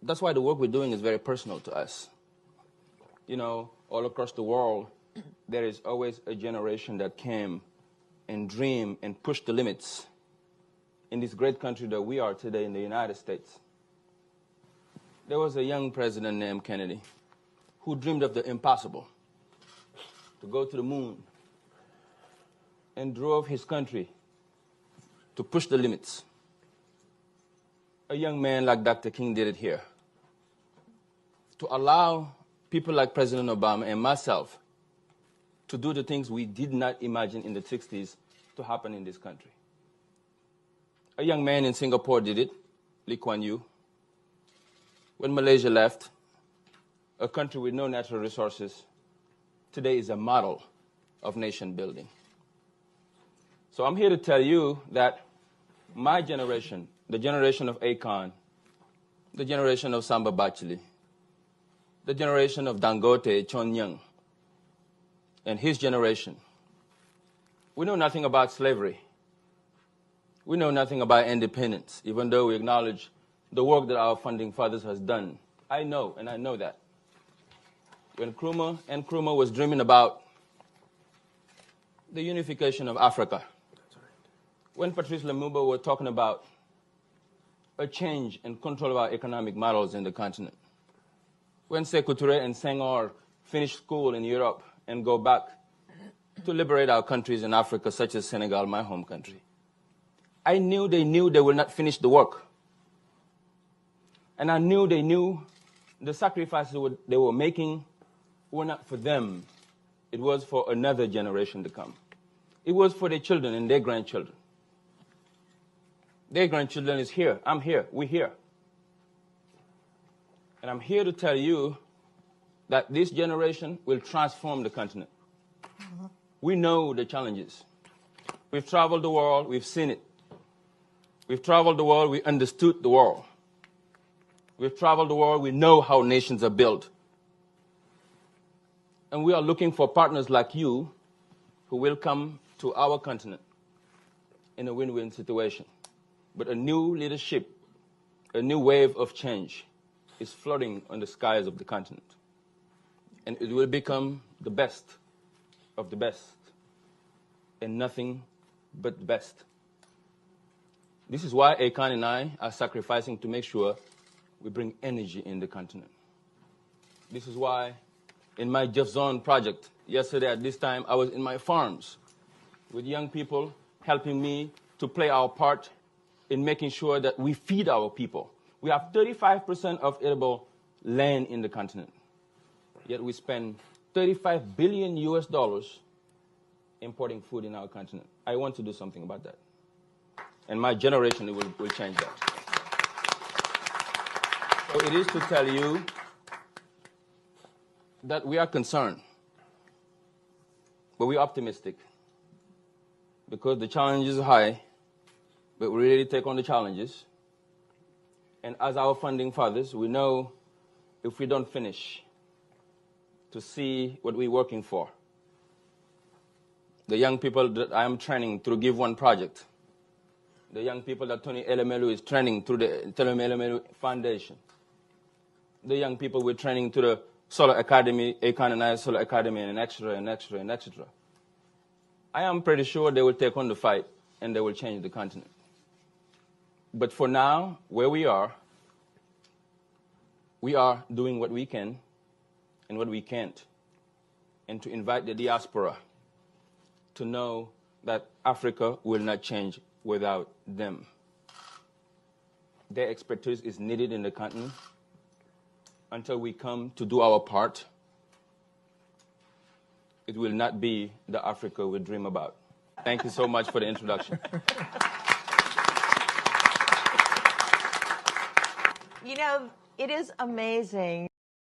that's why the work we're doing is very personal to us. You know, all across the world, there is always a generation that came and dreamed and pushed the limits in this great country that we are today in the United States. There was a young president named Kennedy who dreamed of the impossible, to go to the moon, and drove his country to push the limits. A young man like Dr. King did it here, to allow people like President Obama and myself to do the things we did not imagine in the 60s to happen in this country. A young man in Singapore did it, Lee Kuan Yew. When Malaysia left, a country with no natural resources, today is a model of nation building. So I'm here to tell you that my generation, the generation of Akon, the generation of Samba Bachili, the generation of Dangote, Thione Niang, and his generation, we know nothing about slavery. We know nothing about independence, even though we acknowledge the work that our founding fathers has done. I know, and I know that. When Nkrumah was dreaming about the unification of Africa, when Patrice Lumumba was talking about a change and control of our economic models in the continent, when Sekou Touré and Senghor finished school in Europe and go back to liberate our countries in Africa, such as Senegal, my home country, I knew they will not finish the work. And I knew they knew the sacrifices they were making were not for them. It was for another generation to come. It was for their children and their grandchildren. Their grandchildren is here. I'm here. We're here. And I'm here to tell you that this generation will transform the continent. We know the challenges. We've traveled the world. We've seen it. We've traveled the world. We understood the world. We've traveled the world. We know how nations are built. And we are looking for partners like you who will come to our continent in a win-win situation. But a new leadership, a new wave of change is flooding on the skies of the continent. And it will become the best of the best, and nothing but the best. This is why Akon and I are sacrificing to make sure we bring energy in the continent. This is why in my Jeff Zone project, yesterday at this time, I was in my farms with young people helping me to play our part in making sure that we feed our people. We have 35% of edible land in the continent, yet we spend $35 billion importing food in our continent. I want to do something about that. And my generation will change that. So it is to tell you that we are concerned, but we're optimistic because the challenge is high, but we really take on the challenges. And as our founding fathers, we know if we don't finish to see what we're working for. The young people that I am training through Give One Project, the young people that Tony Elemelu is training through the Tony Elemelu Foundation, the young people we're training through the Solar Academy, Akon and I Solar Academy, and etc., and etc., and etc. I am pretty sure they will take on the fight and they will change the continent. But for now, where we are doing what we can and what we can't, and to invite the diaspora to know that Africa will not change without them. Their expertise is needed in the continent. Until we come to do our part, it will not be the Africa we dream about. Thank you so much for the introduction. You know, it is amazing.